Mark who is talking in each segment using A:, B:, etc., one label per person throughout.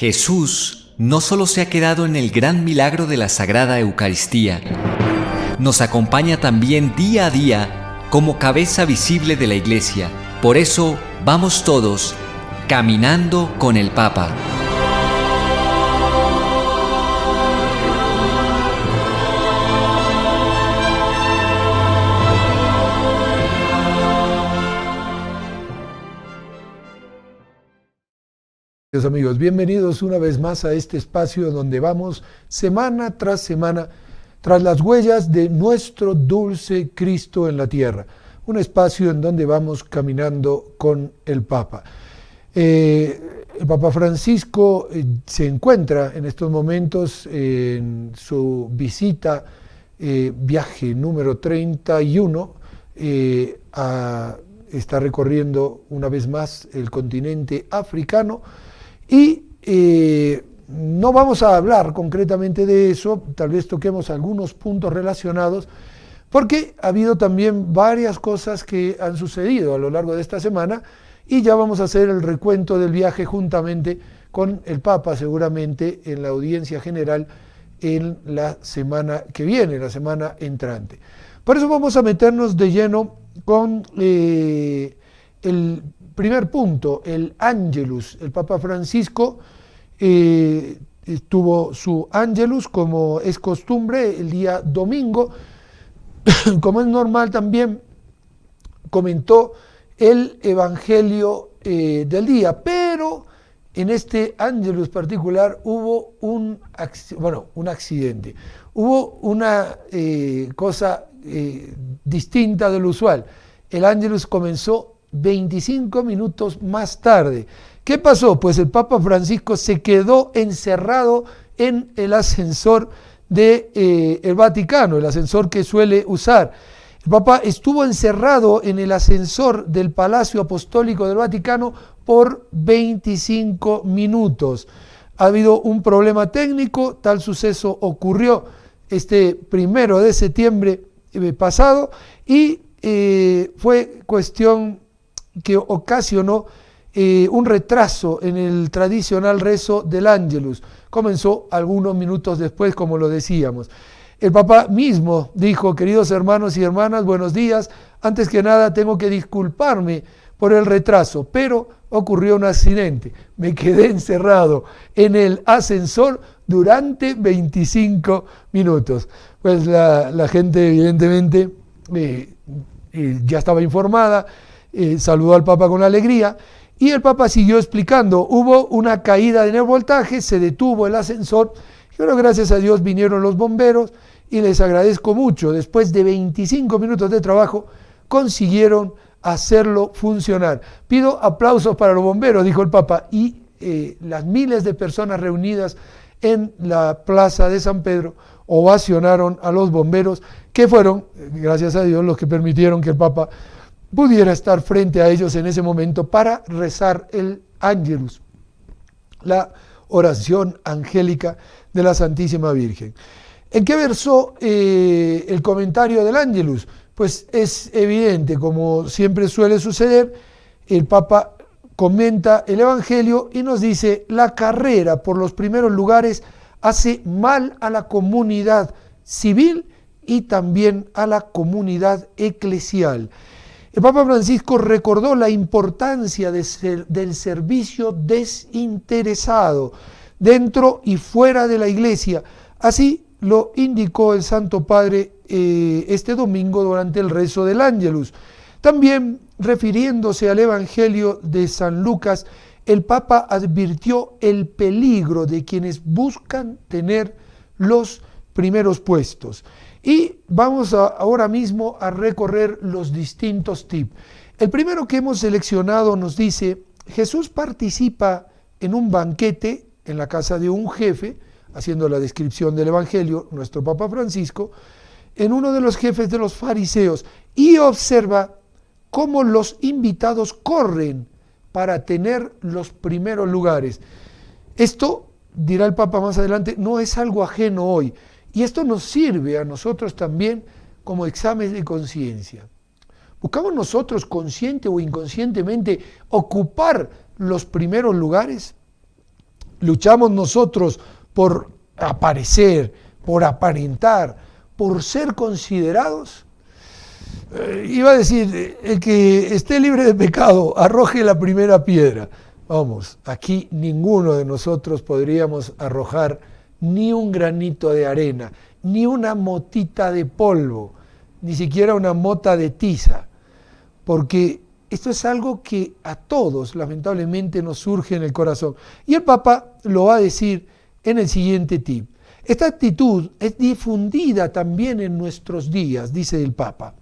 A: Jesús no solo se ha quedado en el gran milagro de la Sagrada Eucaristía, nos acompaña también día a día como cabeza visible de la Iglesia. Por eso vamos todos caminando con el Papa.
B: Amigos, bienvenidos una vez más a este espacio donde vamos semana tras semana tras las huellas de nuestro dulce Cristo en la tierra, un espacio en donde vamos caminando con el Papa. El Papa Francisco se encuentra en estos momentos en su visita, viaje número 31, está recorriendo una vez más el continente africano. Y no vamos a hablar concretamente de eso, tal vez toquemos algunos puntos relacionados, porque ha habido también varias cosas que han sucedido a lo largo de esta semana y ya vamos a hacer el recuento del viaje juntamente con el Papa, seguramente en la audiencia general en la semana que viene, la semana entrante. Por eso vamos a meternos de lleno con el primer punto, el Ángelus. El Papa Francisco tuvo su Ángelus, como es costumbre, el día domingo. Como es normal, también comentó el Evangelio del día, pero en este Ángelus particular hubo un accidente, hubo una cosa distinta de lo usual. El Ángelus comenzó 25 minutos más tarde. ¿Qué pasó? Pues el Papa Francisco se quedó encerrado en el ascensor del Vaticano, el ascensor que suele usar. El Papa estuvo encerrado en el ascensor del Palacio Apostólico del Vaticano por 25 minutos. Ha habido un problema técnico, tal suceso ocurrió este 1 de septiembre pasado y fue cuestión que ocasionó un retraso en el tradicional rezo del Ángelus. Comenzó algunos minutos después, como lo decíamos. El Papa mismo dijo: queridos hermanos y hermanas, buenos días. Antes que nada tengo que disculparme por el retraso, pero ocurrió un accidente. Me quedé encerrado en el ascensor durante 25 minutos. Pues la gente evidentemente ya estaba informada. Saludó al Papa con alegría y el Papa siguió explicando. Hubo una caída en el voltaje, se detuvo el ascensor, pero gracias a Dios vinieron los bomberos y les agradezco mucho. Después de 25 minutos de trabajo consiguieron hacerlo funcionar. Pido aplausos para los bomberos, dijo el Papa, y las miles de personas reunidas en la plaza de San Pedro ovacionaron a los bomberos, que fueron, gracias a Dios, los que permitieron que el Papa pudiera estar frente a ellos en ese momento para rezar el Ángelus, la oración angélica de la Santísima Virgen. ¿En qué versó el comentario del Ángelus? Pues es evidente, como siempre suele suceder, el Papa comenta el Evangelio y nos dice: la carrera por los primeros lugares hace mal a la comunidad civil y también a la comunidad eclesial. El Papa Francisco recordó la importancia del servicio desinteresado dentro y fuera de la Iglesia. Así lo indicó el Santo Padre este domingo durante el rezo del Ángelus. También, refiriéndose al Evangelio de San Lucas, el Papa advirtió el peligro de quienes buscan tener los primeros puestos. Y vamos ahora mismo a recorrer los distintos tips. El primero que hemos seleccionado nos dice: Jesús participa en un banquete en la casa de un jefe, haciendo la descripción del Evangelio, nuestro Papa Francisco, en uno de los jefes de los fariseos, y observa cómo los invitados corren para tener los primeros lugares. Esto, dirá el Papa más adelante, no es algo ajeno hoy. Y esto nos sirve a nosotros también como examen de conciencia. ¿Buscamos nosotros consciente o inconscientemente ocupar los primeros lugares? luchamos nosotros por aparecer, por aparentar, por ser considerados. Iba a decir, el que esté libre de pecado, arroje la primera piedra. Vamos, aquí ninguno de nosotros podríamos arrojar ni un granito de arena, ni una motita de polvo, ni siquiera una mota de tiza, porque esto es algo que a todos lamentablemente nos surge en el corazón. Y el Papa lo va a decir en el siguiente tip. Esta actitud es difundida también en nuestros días, dice el Papa.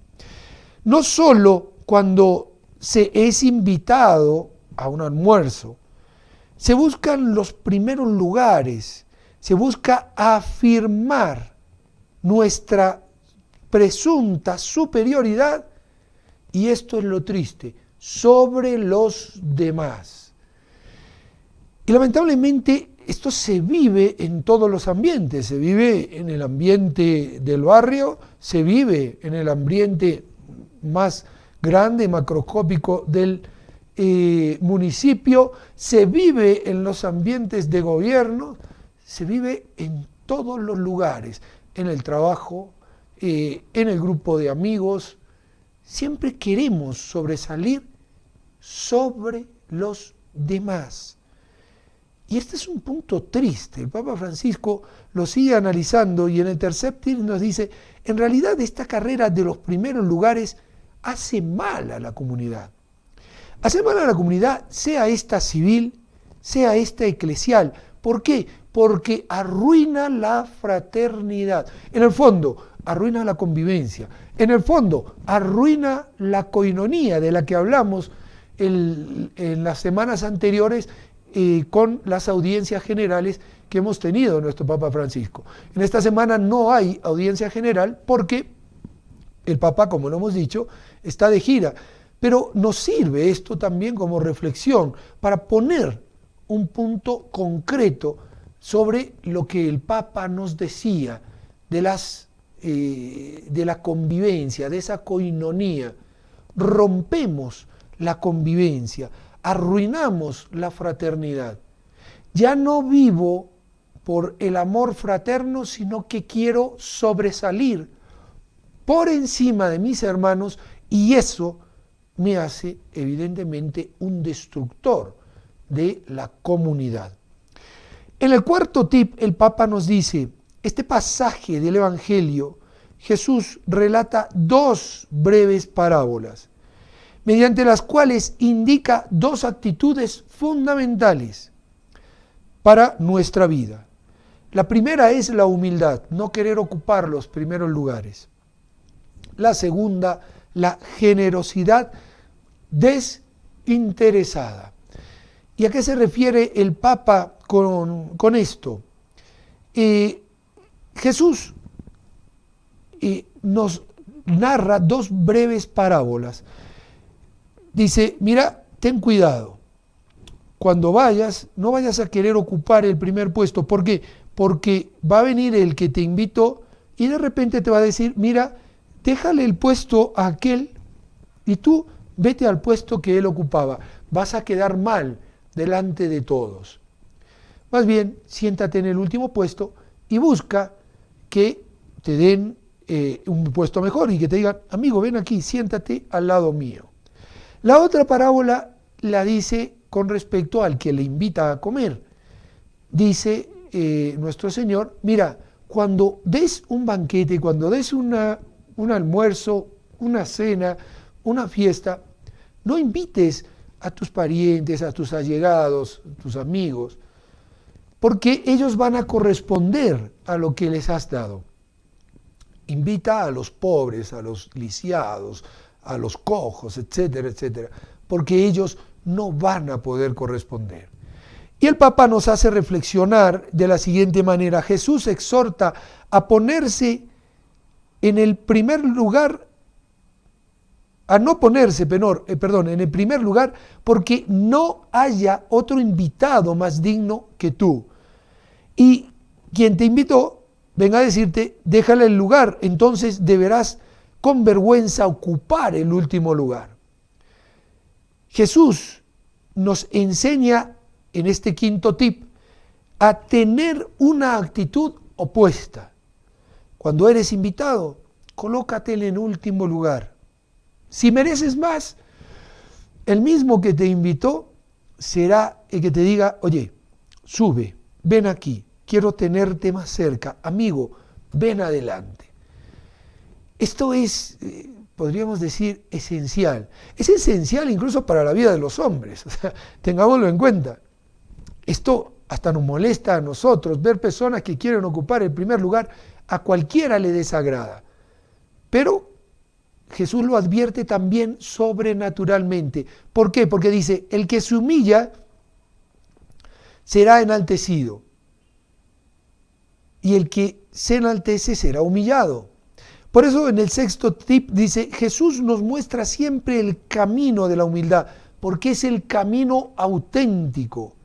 B: No solo cuando se es invitado a un almuerzo, se buscan los primeros lugares, se busca afirmar nuestra presunta superioridad, y esto es lo triste, sobre los demás. Y lamentablemente esto se vive en todos los ambientes, se vive en el ambiente del barrio, se vive en el ambiente más grande, macroscópico del municipio, se vive en los ambientes de gobierno, se vive en todos los lugares, en el trabajo, en el grupo de amigos. Siempre queremos sobresalir sobre los demás. Y este es un punto triste. El Papa Francisco lo sigue analizando y en el tercer tip nos dice, en realidad esta carrera de los primeros lugares hace mal a la comunidad. Hace mal a la comunidad, sea esta civil, sea esta eclesial. ¿Por qué? Porque arruina la fraternidad. En el fondo, arruina la convivencia. En el fondo, arruina la coinonía de la que hablamos en las semanas anteriores con las audiencias generales que hemos tenido nuestro Papa Francisco. En esta semana no hay audiencia general porque el Papa, como lo hemos dicho, está de gira. Pero nos sirve esto también como reflexión para poner un punto concreto sobre lo que el Papa nos decía de la convivencia, de esa coinonía. Rompemos la convivencia, arruinamos la fraternidad. Ya no vivo por el amor fraterno, sino que quiero sobresalir por encima de mis hermanos, y eso me hace evidentemente un destructor de la comunidad. En el cuarto tip, el Papa nos dice, este pasaje del Evangelio, Jesús relata dos breves parábolas, mediante las cuales indica dos actitudes fundamentales para nuestra vida. La primera es la humildad, no querer ocupar los primeros lugares. La segunda, la generosidad desinteresada. ¿Y a qué se refiere el Papa con esto? Jesús nos narra dos breves parábolas. Dice, mira, ten cuidado. Cuando vayas, no vayas a querer ocupar el primer puesto. ¿Por qué? Porque va a venir el que te invitó y de repente te va a decir, mira, déjale el puesto a aquel y tú vete al puesto que él ocupaba. Vas a quedar mal delante de todos. Más bien, siéntate en el último puesto y busca que te den un puesto mejor y que te digan, amigo, ven aquí, siéntate al lado mío. La otra parábola la dice con respecto al que le invita a comer. Dice nuestro Señor, mira, cuando des un banquete, cuando des un almuerzo, una cena, una fiesta, no invites a tus parientes, a tus allegados, a tus amigos, porque ellos van a corresponder a lo que les has dado. Invita a los pobres, a los lisiados, a los cojos, etcétera, etcétera, porque ellos no van a poder corresponder. Y el Papa nos hace reflexionar de la siguiente manera. Jesús exhorta a ponerse en el primer lugar, a no ponerse, en el primer lugar, porque no haya otro invitado más digno que tú. Y quien te invitó, venga a decirte, déjale el lugar, entonces deberás con vergüenza ocupar el último lugar. Jesús nos enseña en este quinto tip a tener una actitud opuesta. Cuando eres invitado, colócate en último lugar. Si mereces más, el mismo que te invitó será el que te diga, oye, sube, ven aquí, quiero tenerte más cerca, amigo, ven adelante. Esto es, podríamos decir, esencial. Es esencial incluso para la vida de los hombres, o sea, tengámoslo en cuenta. Esto hasta nos molesta a nosotros, ver personas que quieren ocupar el primer lugar, a cualquiera le desagrada. Pero Jesús lo advierte también sobrenaturalmente. ¿Por qué? Porque dice, el que se humilla será enaltecido y el que se enaltece será humillado. Por eso en el sexto tip dice, Jesús nos muestra siempre el camino de la humildad, porque es el camino auténtico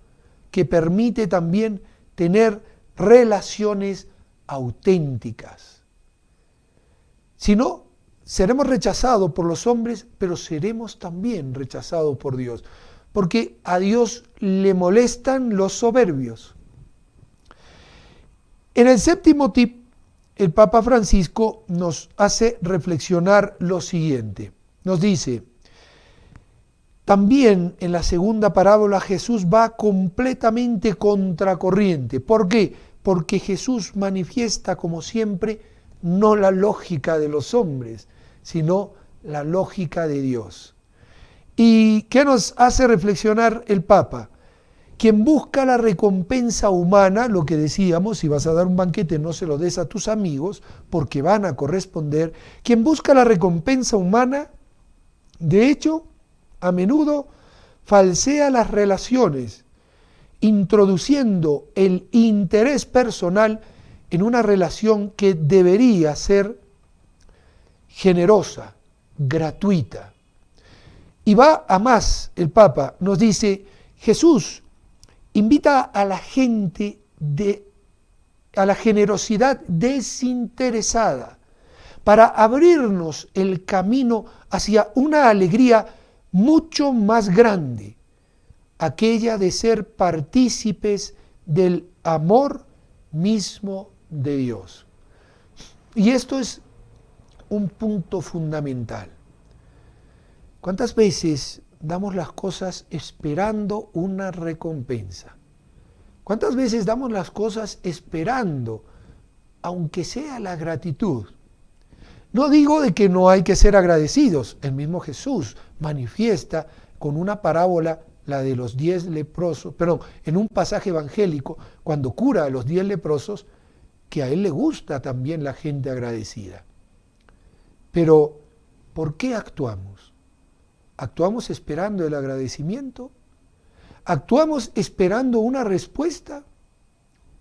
B: que permite también tener relaciones auténticas. Si no, seremos rechazados por los hombres, pero seremos también rechazados por Dios, porque a Dios le molestan los soberbios. En el séptimo tip, el Papa Francisco nos hace reflexionar lo siguiente. Nos dice, también en la segunda parábola Jesús va completamente contracorriente. ¿Por qué? Porque Jesús manifiesta, como siempre, no la lógica de los hombres, sino la lógica de Dios. ¿Y qué nos hace reflexionar el Papa? Quien busca la recompensa humana, lo que decíamos, si vas a dar un banquete no se lo des a tus amigos porque van a corresponder. Quien busca la recompensa humana, de hecho, a menudo falsea las relaciones, introduciendo el interés personal en una relación que debería ser generosa, gratuita. Y va a más, el Papa nos dice, Jesús invita a la gente a la generosidad desinteresada para abrirnos el camino hacia una alegría mucho más grande, aquella de ser partícipes del amor mismo de Dios. Y esto es un punto fundamental. ¿Cuántas veces damos las cosas esperando una recompensa? ¿Cuántas veces damos las cosas esperando, aunque sea la gratitud? No digo de que no hay que ser agradecidos. El mismo Jesús manifiesta con una parábola, la de los 10 leprosos, perdón, en un pasaje evangélico, cuando cura a los 10 leprosos, que a él le gusta también la gente agradecida. Pero, ¿por qué actuamos? ¿Actuamos esperando el agradecimiento? ¿Actuamos esperando una respuesta?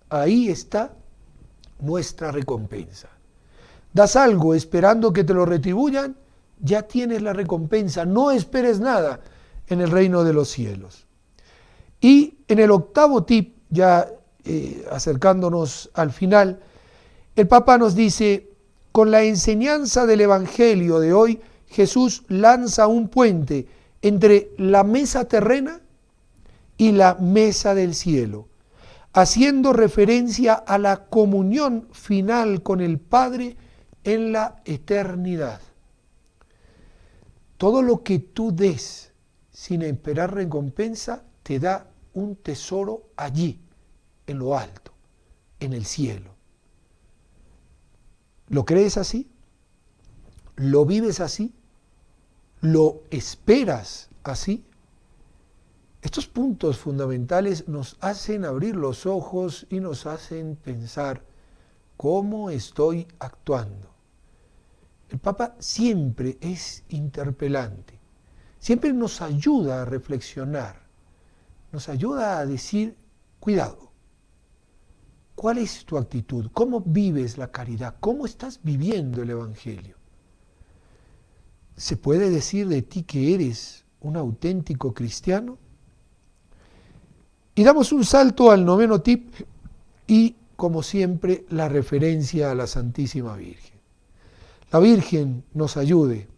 B: Ahí está nuestra recompensa. Das algo esperando que te lo retribuyan, ya tienes la recompensa. No esperes nada en el reino de los cielos. Y en el octavo tip, ya acercándonos al final, el Papa nos dice, con la enseñanza del Evangelio de hoy, Jesús lanza un puente entre la mesa terrena y la mesa del cielo, haciendo referencia a la comunión final con el Padre en la eternidad. Todo lo que tú des sin esperar recompensa te da un tesoro allí, en lo alto, en el cielo. ¿Lo crees así? ¿Lo vives así? ¿Lo esperas así? Estos puntos fundamentales nos hacen abrir los ojos y nos hacen pensar cómo estoy actuando. El Papa siempre es interpelante, siempre nos ayuda a reflexionar, nos ayuda a decir, cuidado, ¿cuál es tu actitud? ¿Cómo vives la caridad? ¿Cómo estás viviendo el Evangelio? ¿Se puede decir de ti que eres un auténtico cristiano? Y damos un salto al noveno tip y, como siempre, la referencia a la Santísima Virgen. La Virgen nos ayude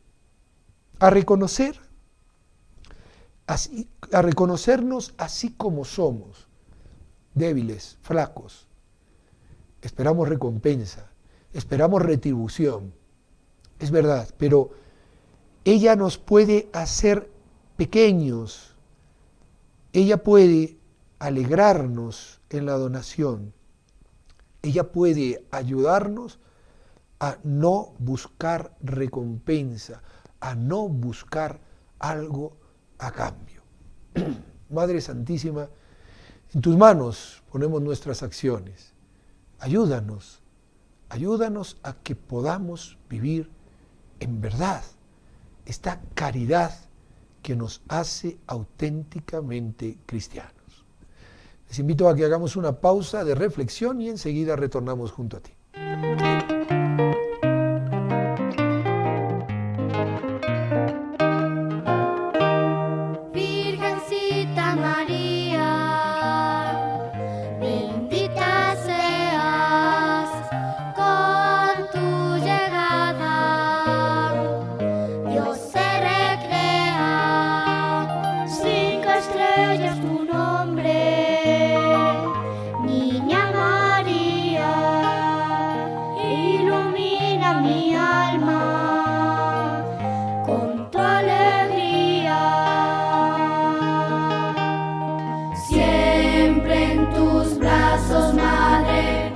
B: a reconocernos así como somos, débiles, flacos. Esperamos recompensa, esperamos retribución. Es verdad, pero ella nos puede hacer pequeños. Ella puede alegrarnos en la donación. Ella puede ayudarnos a no buscar recompensa, a no buscar algo a cambio. Madre Santísima, en tus manos ponemos nuestras acciones. Ayúdanos a que podamos vivir en verdad esta caridad que nos hace auténticamente cristianos. Les invito a que hagamos una pausa de reflexión y enseguida retornamos junto a ti.
C: Virgencita María, bendita seas con tu llegada. Dios se recrea, 5 estrellas tu nombre, Niña María, ilumina mi alma con tu alegría. Siempre en tus brazos, Madre,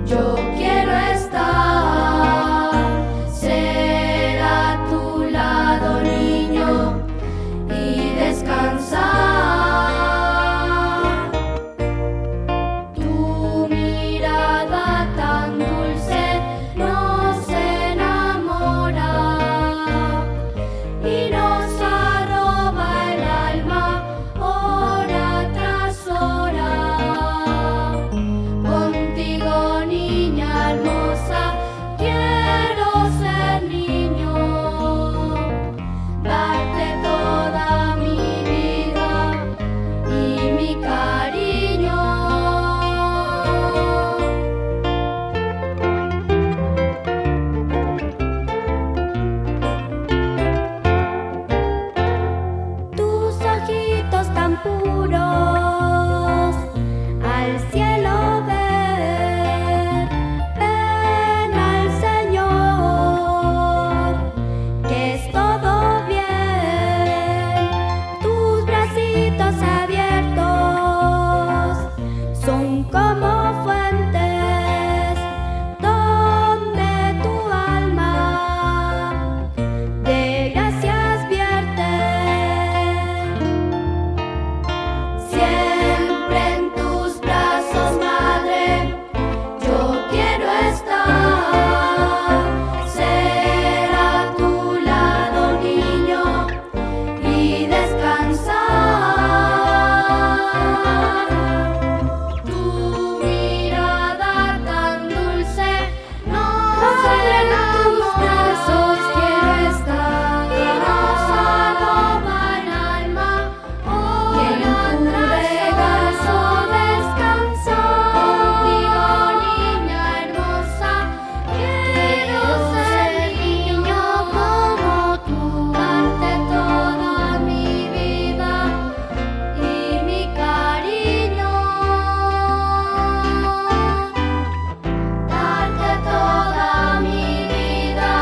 C: yo quiero estar. Ser a tu lado, niño, y descansar. Tu mirada tan dulce nos enamora y nos arroba el alma hora tras hora. Contigo, niña hermosa, quiero ser niño, darte toda mi vida y mi cariño. Tus ojitos tan puros al cielo ver, ven al Señor, que es todo bien. Tus bracitos abiertos son como fuentes donde tu alma de gracias vierte. Siempre en tus brazos, Madre, yo quiero estar. Ser a tu lado, niño, y descansar. Tu mirada tan dulce nos enamora. Quiero estar y nos arroba el alma y en tu regazo descansar. Contigo, niña hermosa, quiero ser niño como tú, darte toda mi vida y mi cariño, darte toda mi vida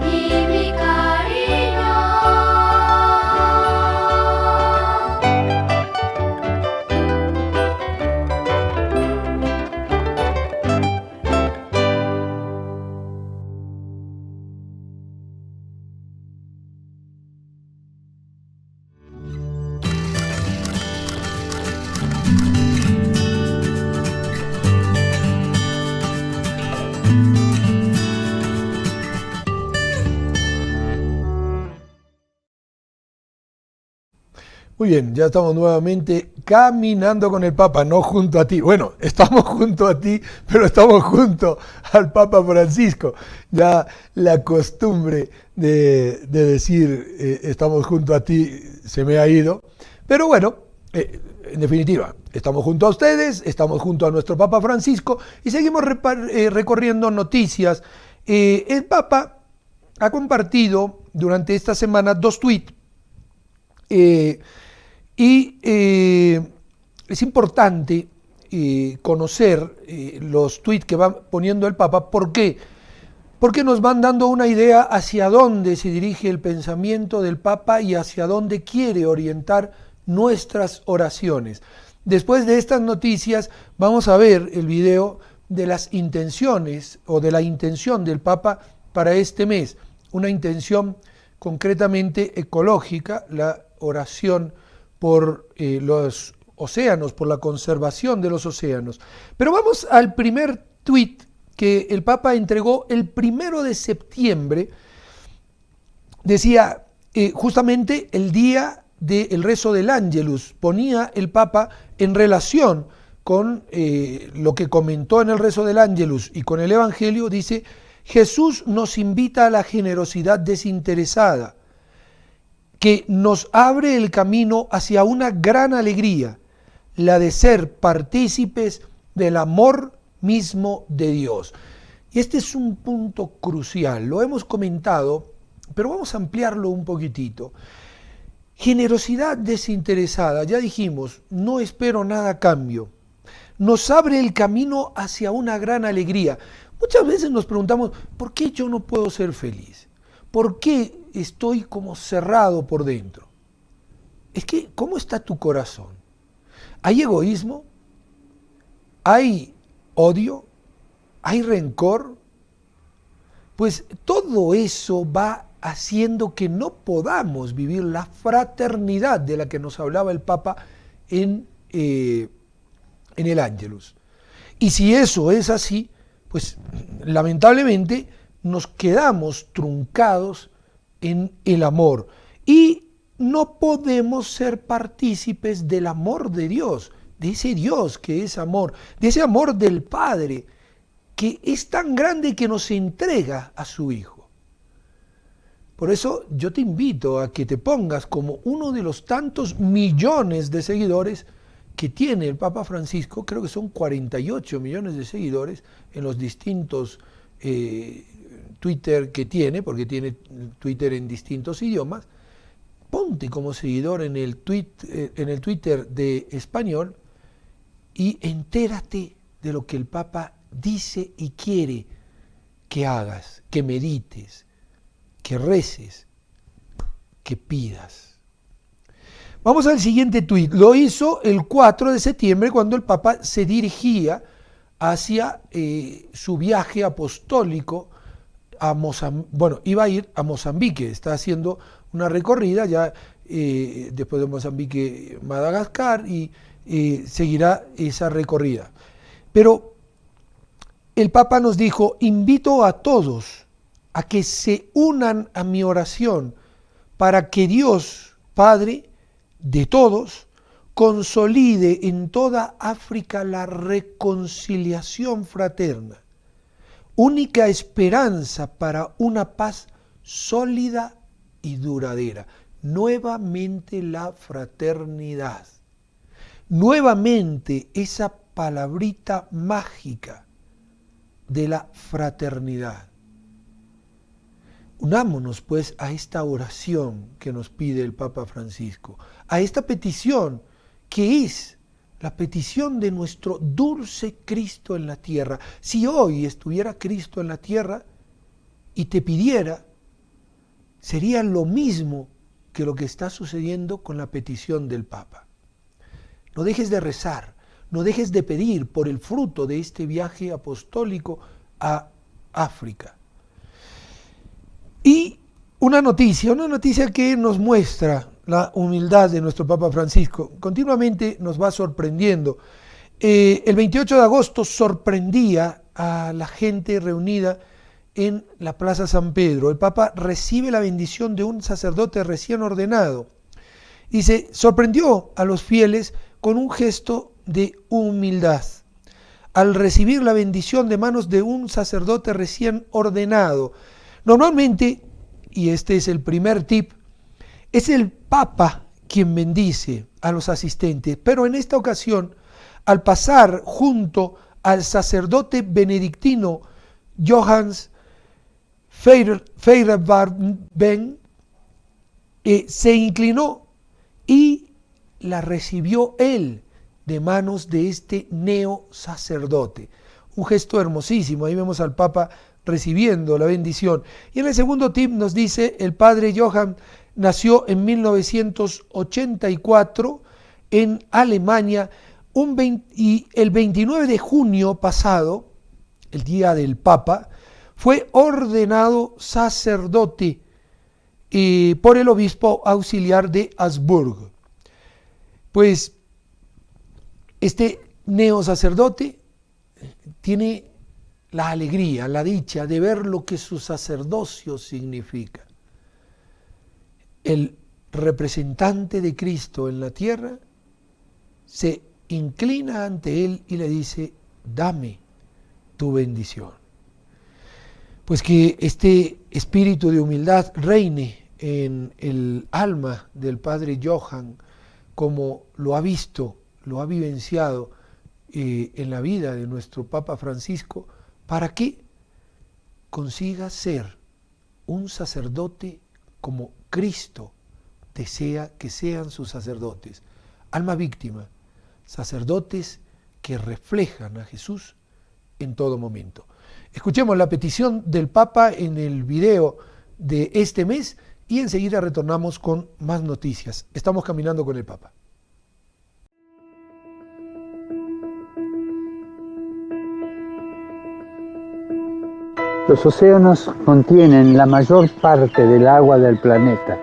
C: y mi cariño.
B: Muy bien, ya estamos nuevamente caminando con el Papa, no junto a ti. Bueno, estamos junto a ti, pero estamos junto al Papa Francisco. Ya la costumbre de decir estamos junto a ti se me ha ido. Pero bueno, en definitiva, estamos junto a ustedes, estamos junto a nuestro Papa Francisco y seguimos recorriendo noticias. El Papa ha compartido durante esta semana 2 tweets. Es importante conocer los tweets que va poniendo el Papa. ¿Por qué? Porque nos van dando una idea hacia dónde se dirige el pensamiento del Papa y hacia dónde quiere orientar nuestras oraciones. Después de estas noticias vamos a ver el video de las intenciones o de la intención del Papa para este mes. Una intención concretamente ecológica, la oración por los océanos, por la conservación de los océanos. Pero vamos al primer tuit que el Papa entregó el 1 de septiembre. Decía justamente el día del rezo del Ángelus, ponía el Papa en relación con lo que comentó en el rezo del Ángelus y con el Evangelio. Dice: Jesús nos invita a la generosidad desinteresada, que nos abre el camino hacia una gran alegría, la de ser partícipes del amor mismo de Dios. Y este es un punto crucial, lo hemos comentado, pero vamos a ampliarlo un poquitito. Generosidad desinteresada, ya dijimos, no espero nada a cambio. Nos abre el camino hacia una gran alegría. Muchas veces nos preguntamos, ¿por qué yo no puedo ser feliz? ¿Por qué estoy como cerrado por dentro? Es que, ¿cómo está tu corazón? ¿Hay egoísmo? ¿Hay odio? ¿Hay rencor? Pues todo eso va haciendo que no podamos vivir la fraternidad de la que nos hablaba el Papa en el Ángelus. Y si eso es así, pues lamentablemente nos quedamos truncados en el amor y no podemos ser partícipes del amor de Dios, de ese Dios que es amor, de ese amor del Padre que es tan grande que nos entrega a su Hijo. Por eso yo te invito a que te pongas como uno de los tantos millones de seguidores que tiene el Papa Francisco. Creo que son 48 millones de seguidores en los distintos Twitter que tiene, porque tiene Twitter en distintos idiomas. Ponte como seguidor en el Twitter de español y entérate de lo que el Papa dice y quiere que hagas, que medites, que reces, que pidas. Vamos al siguiente tuit. Lo hizo el 4 de septiembre cuando el Papa se dirigía hacia su viaje apostólico a Mozambique. Bueno, iba a ir a Mozambique, está haciendo una recorrida ya después de Mozambique, Madagascar, y seguirá esa recorrida. Pero el Papa nos dijo: invito a todos a que se unan a mi oración para que Dios, Padre de todos, consolide en toda África la reconciliación fraterna, única esperanza para una paz sólida y duradera. Nuevamente la fraternidad, nuevamente esa palabrita mágica de la fraternidad. Unámonos pues a esta oración que nos pide el Papa Francisco, a esta petición que es la petición de nuestro dulce Cristo en la tierra. Si hoy estuviera Cristo en la tierra y te pidiera, sería lo mismo que lo que está sucediendo con la petición del Papa. No dejes de rezar, no dejes de pedir por el fruto de este viaje apostólico a África. Y una noticia que nos muestra la humildad de nuestro Papa Francisco. Continuamente nos va sorprendiendo. El 28 de agosto sorprendía a la gente reunida en la Plaza San Pedro. El Papa recibe la bendición de un sacerdote recién ordenado. Dice, sorprendió a los fieles con un gesto de humildad al recibir la bendición de manos de un sacerdote recién ordenado. Normalmente, y este es el primer tip, es el Papa quien bendice a los asistentes, pero en esta ocasión, al pasar junto al sacerdote benedictino Johannes Feyerabend, se inclinó y la recibió él de manos de este neosacerdote. Un gesto hermosísimo, ahí vemos al Papa recibiendo la bendición. Y en el segundo tip nos dice, el padre Johann nació en 1984 en Alemania, y el 29 de junio pasado, el día del Papa, fue ordenado sacerdote por el obispo auxiliar de Augsburgo. Pues este neosacerdote tiene la alegría, la dicha de ver lo que su sacerdocio significa. El representante de Cristo en la tierra se inclina ante él y le dice, dame tu bendición. Pues que este espíritu de humildad reine en el alma del padre Johann, como lo ha visto, lo ha vivenciado en la vida de nuestro Papa Francisco, para que consiga ser un sacerdote como Cristo desea que sean sus sacerdotes. Alma víctima, sacerdotes que reflejan a Jesús en todo momento. Escuchemos la petición del Papa en el video de este mes y enseguida retornamos con más noticias. Estamos caminando con el Papa.
D: Los océanos contienen la mayor parte del agua del planeta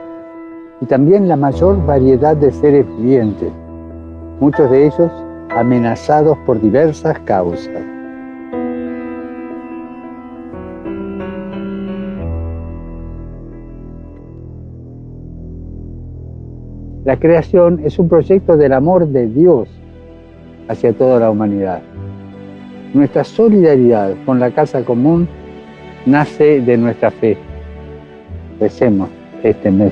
D: y también la mayor variedad de seres vivientes, muchos de ellos amenazados por diversas causas. La creación es un proyecto del amor de Dios hacia toda la humanidad. Nuestra solidaridad con la casa común nace de nuestra fe. Recemos este mes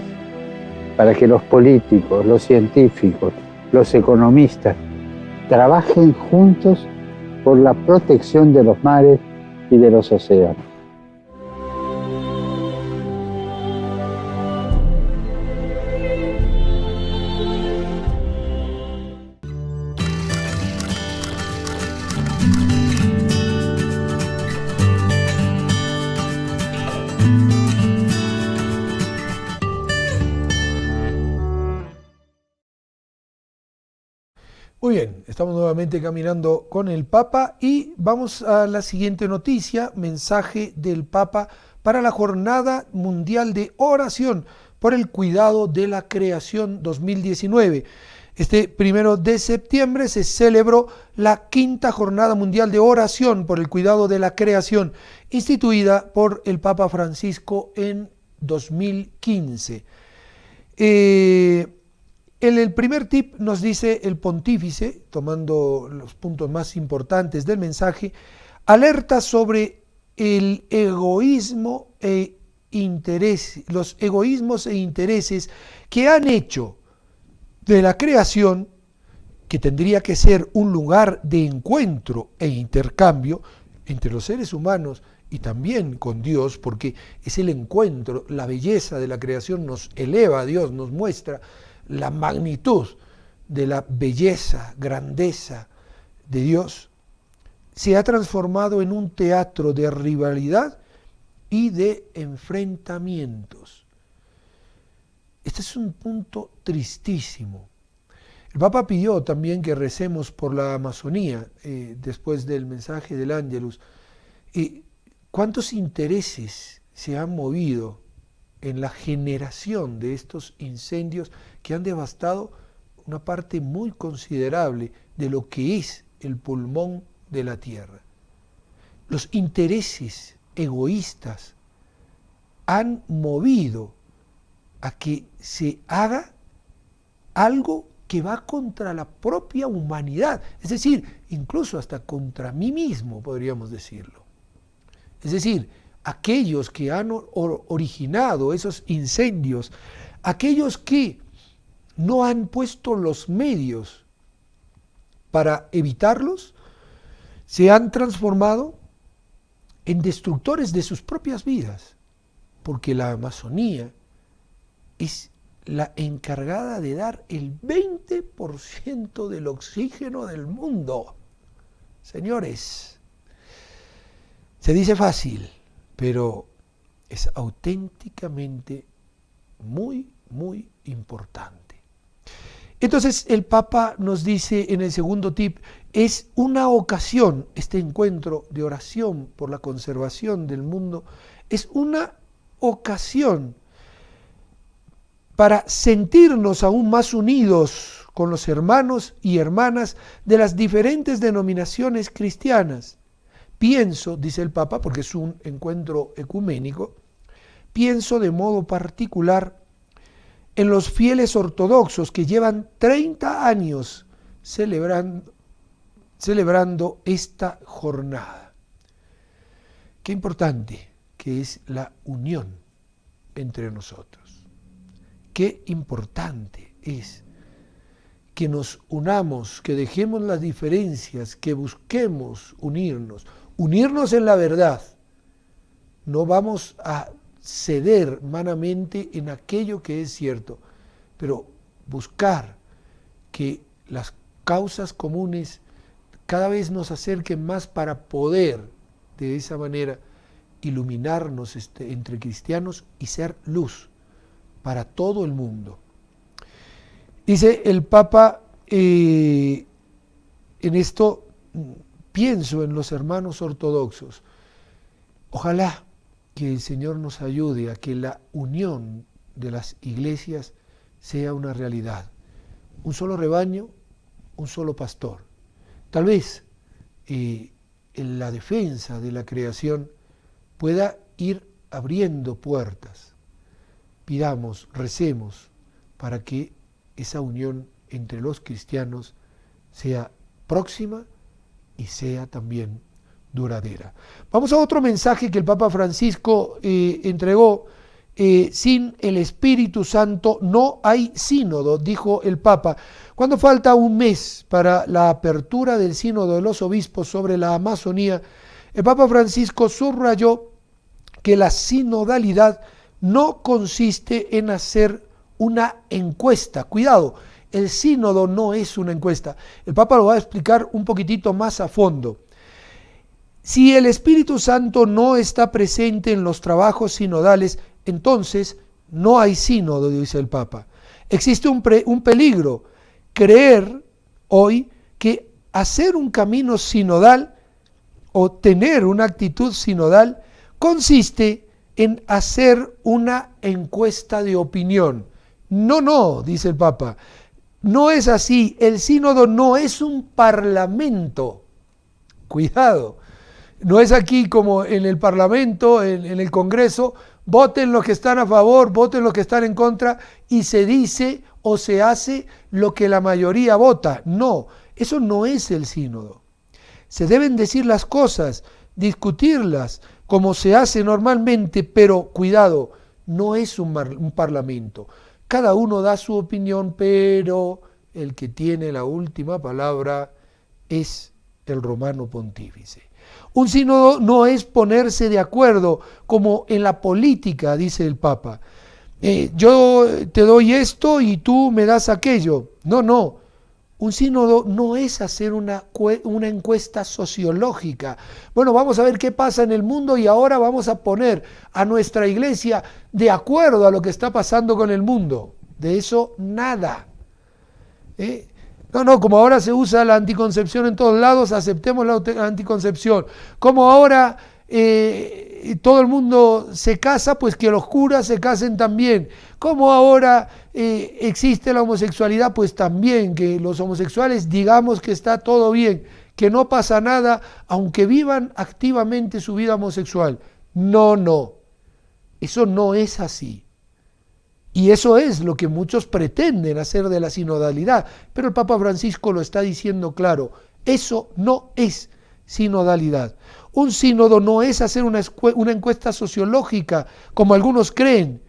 D: para que los políticos, los científicos, los economistas trabajen juntos por la protección de los mares y de los océanos.
B: Muy bien, estamos nuevamente caminando con el Papa y vamos a la siguiente noticia, mensaje del Papa para la Jornada Mundial de Oración por el Cuidado de la Creación 2019. Este 1 de septiembre se celebró la 5ª Jornada Mundial de Oración por el Cuidado de la Creación, instituida por el Papa Francisco en 2015. En el primer tip nos dice el pontífice, tomando los puntos más importantes del mensaje, alerta sobre el egoísmo los egoísmos e intereses que han hecho de la creación, que tendría que ser un lugar de encuentro e intercambio entre los seres humanos y también con Dios, porque es el encuentro, la belleza de la creación nos eleva a Dios, nos muestra la magnitud de la belleza, grandeza de Dios, se ha transformado en un teatro de rivalidad y de enfrentamientos. Este es un punto tristísimo. El Papa pidió también que recemos por la Amazonía, después del mensaje del Ángelus. ¿Cuántos intereses se han movido en la generación de estos incendios que han devastado una parte muy considerable de lo que es el pulmón de la tierra? Los intereses egoístas han movido a que se haga algo que va contra la propia humanidad, es decir, incluso hasta contra mí mismo, podríamos decirlo. Es decir, aquellos que han originado esos incendios, aquellos que no han puesto los medios para evitarlos, se han transformado en destructores de sus propias vidas, porque la Amazonía es la encargada de dar el 20% del oxígeno del mundo. Señores, se dice fácil, pero es auténticamente muy, muy importante. Entonces el Papa nos dice en el segundo tip, es una ocasión, este encuentro de oración por la conservación del mundo, es una ocasión para sentirnos aún más unidos con los hermanos y hermanas de las diferentes denominaciones cristianas. Pienso, dice el Papa, porque es un encuentro ecuménico, pienso de modo particular en los fieles ortodoxos que llevan 30 años celebrando esta jornada. Qué importante que es la unión entre nosotros. Qué importante es que nos unamos, que dejemos las diferencias, que busquemos unirnos en la verdad. No vamos a ceder humanamente en aquello que es cierto, pero buscar que las causas comunes cada vez nos acerquen más para poder de esa manera iluminarnos entre cristianos y ser luz para todo el mundo. Dice el Papa, en esto pienso en los hermanos ortodoxos. Ojalá que el Señor nos ayude a que la unión de las iglesias sea una realidad. Un solo rebaño, un solo pastor. Tal vez en la defensa de la creación pueda ir abriendo puertas. Pidamos, recemos para que esa unión entre los cristianos sea próxima y sea también duradera. Vamos a otro mensaje que el Papa Francisco entregó. Sin el Espíritu Santo no hay sínodo, dijo el Papa. Cuando falta un mes para la apertura del sínodo de los obispos sobre la Amazonía, el Papa Francisco subrayó que la sinodalidad no consiste en hacer una encuesta. Cuidado, el sínodo no es una encuesta. El Papa lo va a explicar un poquitito más a fondo. Si el Espíritu Santo no está presente en los trabajos sinodales, entonces no hay sínodo, dice el Papa. Existe un peligro, creer hoy que hacer un camino sinodal o tener una actitud sinodal consiste en hacer una encuesta de opinión. No, dice el Papa, no es así. El sínodo no es un parlamento. Cuidado. No es aquí como en el Parlamento, en el Congreso, voten los que están a favor, voten los que están en contra y se dice o se hace lo que la mayoría vota. No, eso no es el sínodo. Se deben decir las cosas, discutirlas como se hace normalmente, pero cuidado, no es un parlamento. Cada uno da su opinión, pero el que tiene la última palabra es el romano pontífice. Un sínodo no es ponerse de acuerdo como en la política, dice el Papa. Yo te doy esto y tú me das aquello. No. Un sínodo no es hacer una encuesta sociológica. Bueno, vamos a ver qué pasa en el mundo y ahora vamos a poner a nuestra iglesia de acuerdo a lo que está pasando con el mundo. De eso nada. No, como ahora se usa la anticoncepción en todos lados, aceptemos la anticoncepción. Como ahora todo el mundo se casa, pues que los curas se casen también. Como ahora existe la homosexualidad, pues también que los homosexuales digamos que está todo bien, que no pasa nada, aunque vivan activamente su vida homosexual. No, eso no es así. Y eso es lo que muchos pretenden hacer de la sinodalidad. Pero el Papa Francisco lo está diciendo claro. Eso no es sinodalidad. Un sínodo no es hacer una encuesta sociológica, como algunos creen.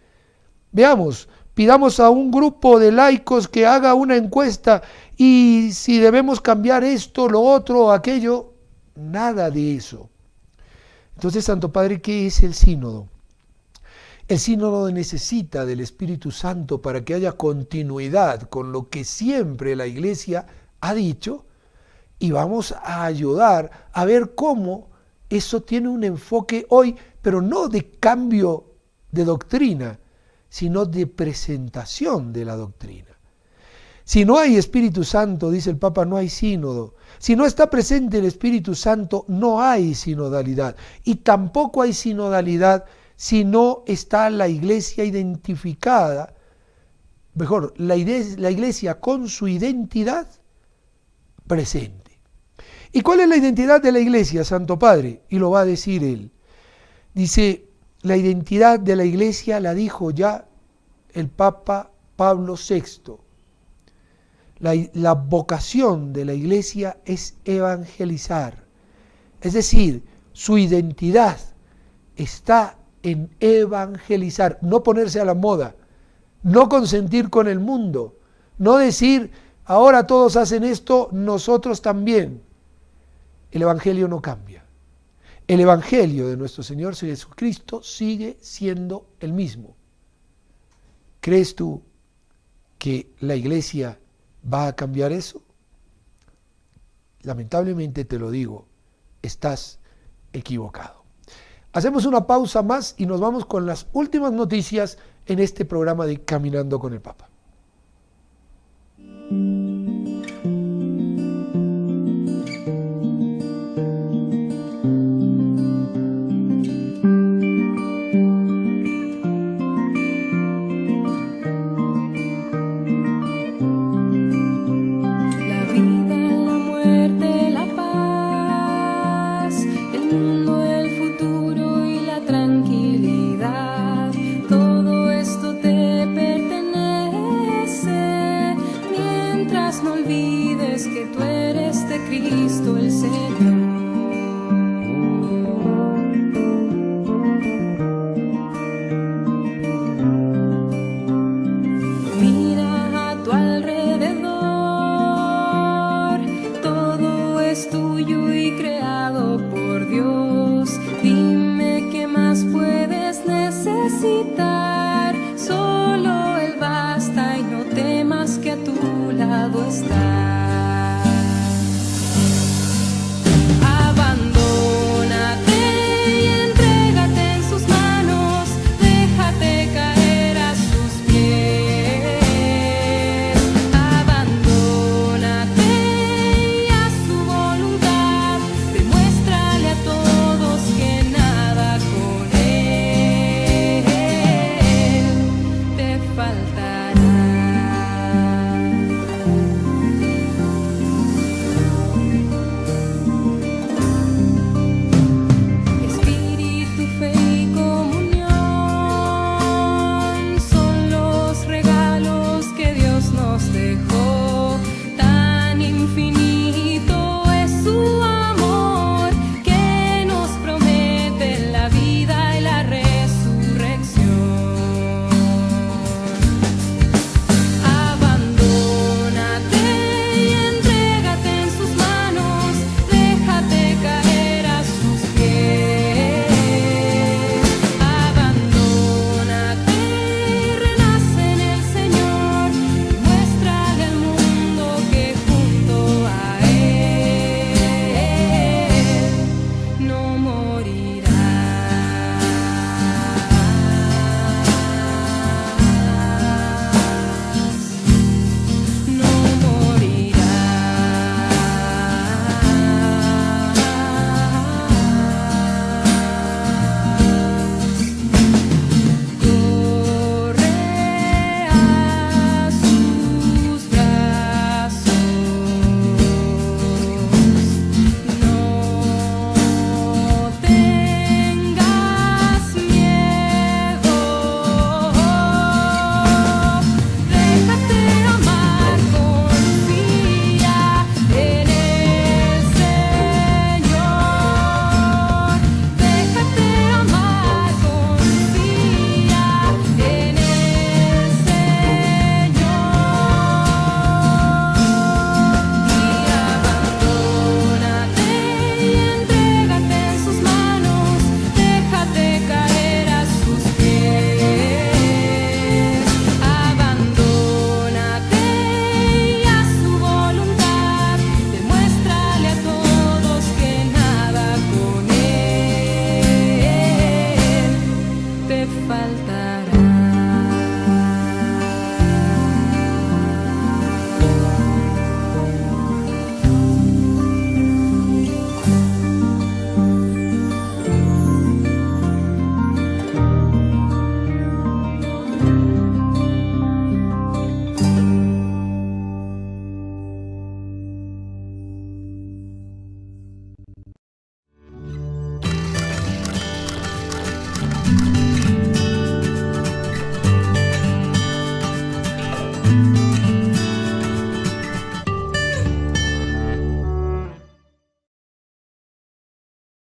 B: Veamos, pidamos a un grupo de laicos que haga una encuesta y si debemos cambiar esto, lo otro, aquello, nada de eso. Entonces, Santo Padre, ¿qué es el sínodo? El sínodo necesita del Espíritu Santo para que haya continuidad con lo que siempre la Iglesia ha dicho, y vamos a ayudar a ver cómo eso tiene un enfoque hoy, pero no de cambio de doctrina, sino de presentación de la doctrina. Si no hay Espíritu Santo, dice el Papa, no hay sínodo. Si no está presente el Espíritu Santo, no hay sinodalidad. Y tampoco hay sinodalidad si no está la Iglesia identificada, mejor, la Iglesia con su identidad presente. ¿Y cuál es la identidad de la Iglesia, Santo Padre? Y lo va a decir él. Dice, la identidad de la Iglesia la dijo ya el Papa Pablo VI. La vocación de la Iglesia es evangelizar. Es decir, su identidad está en evangelizar, no ponerse a la moda, no consentir con el mundo, no decir, ahora todos hacen esto, nosotros también. El Evangelio no cambia. El Evangelio de nuestro Señor Jesucristo sigue siendo el mismo. ¿Crees tú que la Iglesia va a cambiar eso? Lamentablemente te lo digo, estás equivocado. Hacemos una pausa más y nos vamos con las últimas noticias en este programa de Caminando con el Papa.
E: Cristo el Señor. Mira a tu alrededor, todo es tuyo y creado por Dios.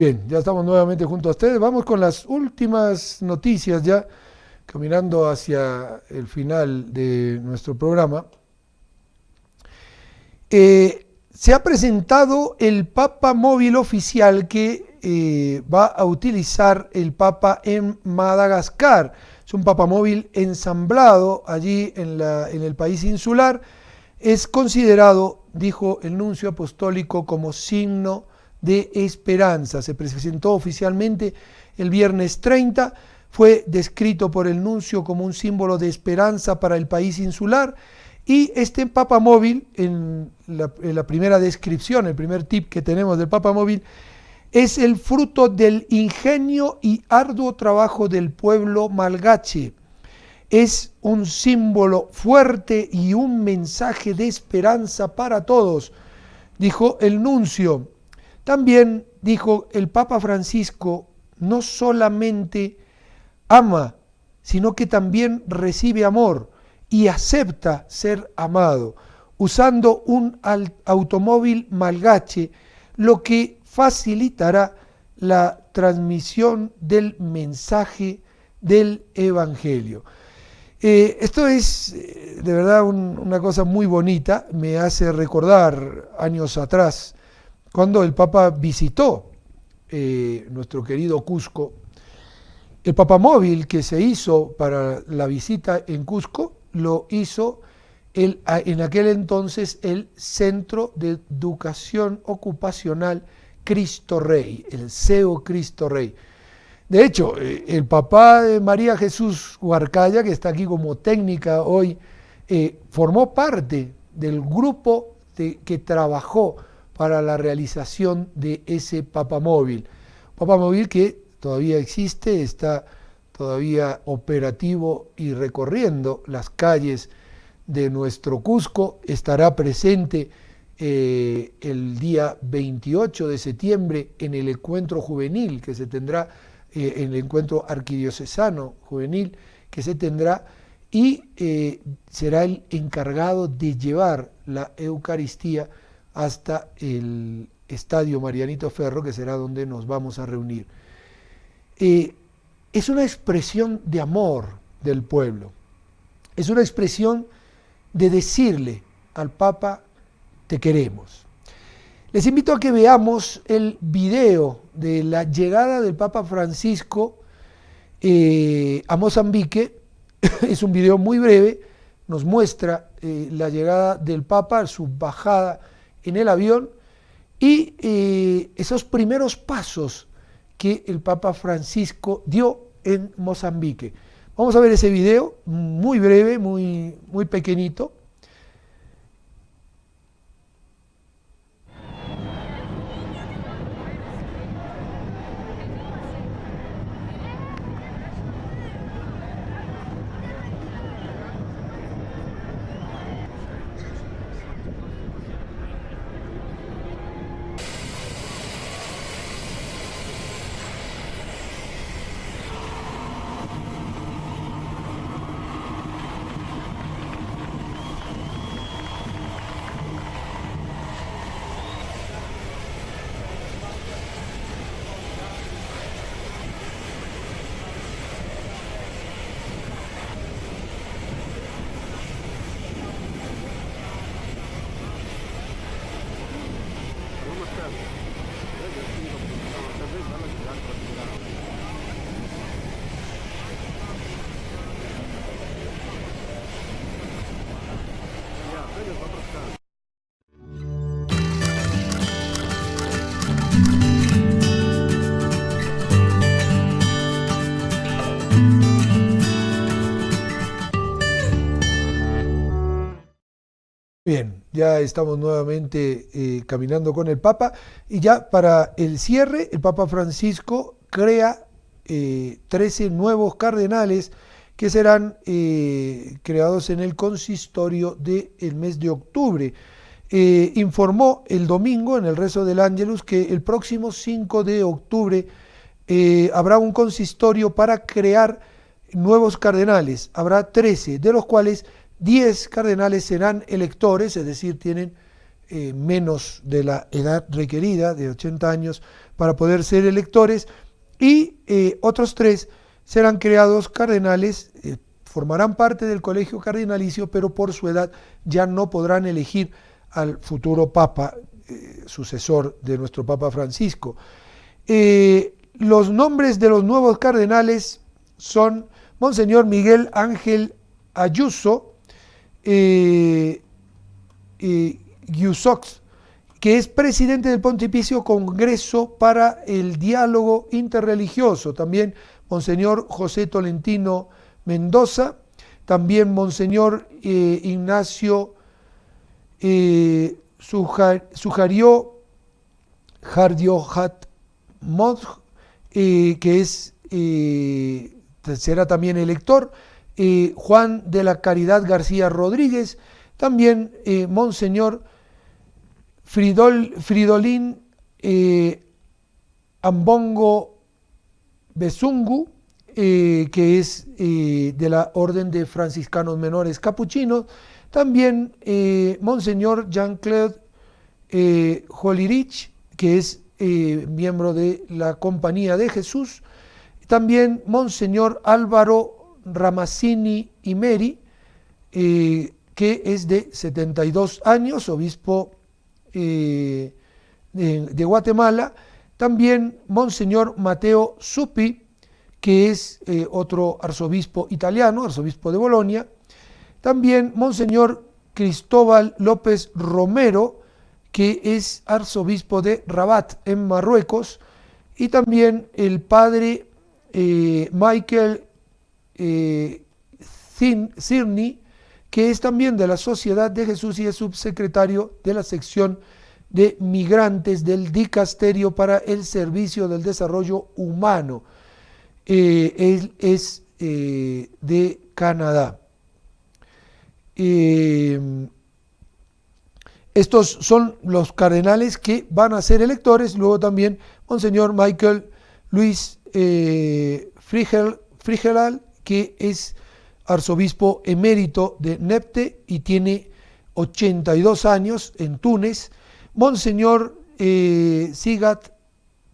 B: Bien, ya estamos nuevamente junto a ustedes. Vamos con las últimas noticias ya, caminando hacia el final de nuestro programa. Se ha presentado el Papa móvil oficial que va a utilizar el Papa en Madagascar. Es un Papa móvil ensamblado allí en el país insular. Es considerado, dijo el nuncio apostólico, como signo de esperanza. Se presentó oficialmente el viernes 30, fue descrito por el nuncio como un símbolo de esperanza para el país insular, y este Papa móvil, en la primera descripción, el primer tip que tenemos del Papa móvil, es el fruto del ingenio y arduo trabajo del pueblo malgache. Es un símbolo fuerte y un mensaje de esperanza para todos, dijo el nuncio. También dijo el Papa Francisco, no solamente ama, sino que también recibe amor y acepta ser amado, usando un automóvil malgache, lo que facilitará la transmisión del mensaje del Evangelio. Esto es de verdad una cosa muy bonita, me hace recordar años atrás, cuando el Papa visitó nuestro querido Cusco. El Papa móvil que se hizo para la visita en Cusco lo hizo en aquel entonces el Centro de Educación Ocupacional Cristo Rey, el CEO Cristo Rey. De hecho, el papá de María Jesús Huarcaya, que está aquí como técnica hoy, formó parte del grupo que trabajó para la realización de ese Papa móvil. Papa móvil que todavía existe, está todavía operativo y recorriendo las calles de nuestro Cusco, estará presente el día 28 de septiembre en el encuentro juvenil que se tendrá, en el encuentro arquidiocesano juvenil que se tendrá, y será el encargado de llevar la Eucaristía hasta el Estadio Marianito Ferro, que será donde nos vamos a reunir. Es una expresión de amor del pueblo, es una expresión de decirle al Papa, te queremos. Les invito a que veamos el video de la llegada del Papa Francisco a Mozambique. Es un video muy breve, nos muestra la llegada del Papa, su bajada en el avión y esos primeros pasos que el Papa Francisco dio en Mozambique. Vamos a ver ese video, muy breve, muy pequeñito. Bien, ya estamos nuevamente caminando con el Papa y ya para el cierre el Papa Francisco crea 13 nuevos cardenales que serán creados en el consistorio del mes de octubre. Informó el domingo en el rezo del Ángelus que el próximo 5 de octubre habrá un consistorio para crear nuevos cardenales. Habrá 13, de los cuales 10 cardenales serán electores, es decir, tienen menos de la edad requerida, de 80 años, para poder ser electores, y otros 3 serán creados cardenales, formarán parte del colegio cardinalicio, pero por su edad ya no podrán elegir al futuro papa, sucesor de nuestro Papa Francisco. Los nombres de los nuevos cardenales son Monseñor Miguel Ángel Ayuso Guiusox, que es presidente del Pontificio Congreso para el Diálogo Interreligioso. También Monseñor José Tolentino Mendoza, también Monseñor Ignacio Sujario Jardiohat Modj, que será también elector, Juan de la Caridad García Rodríguez, también Monseñor Fridolín Ambongo Besungu, que es de la Orden de Franciscanos Menores Capuchinos, también Monseñor Jean-Claude Holirich, que es miembro de la Compañía de Jesús, también Monseñor Álvaro Ramazzini Imeri, que es de 72 años, obispo de Guatemala, también Monseñor Mateo Zuppi, que es otro arzobispo italiano, arzobispo de Bolonia, también Monseñor Cristóbal López Romero, que es arzobispo de Rabat, en Marruecos, y también el padre Michael Cirni, que es también de la Sociedad de Jesús y es subsecretario de la sección de migrantes del Dicasterio para el Servicio del Desarrollo Humano. Él es de Canadá. Estos son los cardenales que van a ser electores. Luego también Monseñor Michael Luis Frigeral, que es arzobispo emérito de Nepte y tiene 82 años en Túnez. Monseñor Sigat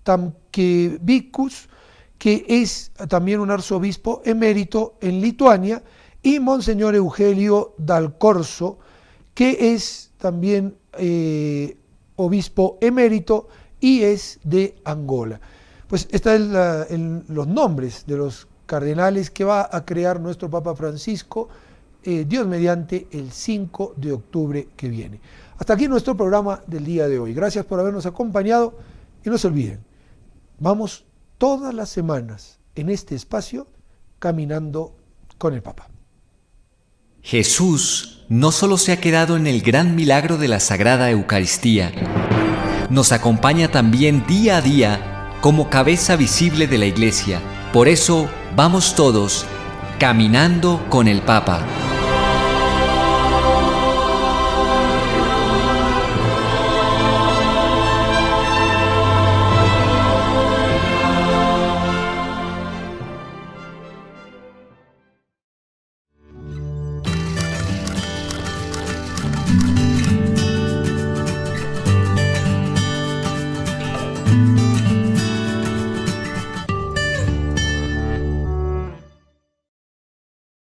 B: Tamkevikus, que es también un arzobispo emérito en Lituania, y Monseñor Eugelio Dal Corso, que es también obispo emérito y es de Angola. Pues están los nombres de los cardenales que va a crear nuestro Papa Francisco, Dios mediante, el 5 de octubre que viene. Hasta aquí nuestro programa del día de hoy. Gracias por habernos acompañado y no se olviden, vamos todas las semanas en este espacio caminando con el Papa.
A: Jesús no solo se ha quedado en el gran milagro de la Sagrada Eucaristía, nos acompaña también día a día como cabeza visible de la Iglesia. Por eso vamos todos caminando con el Papa.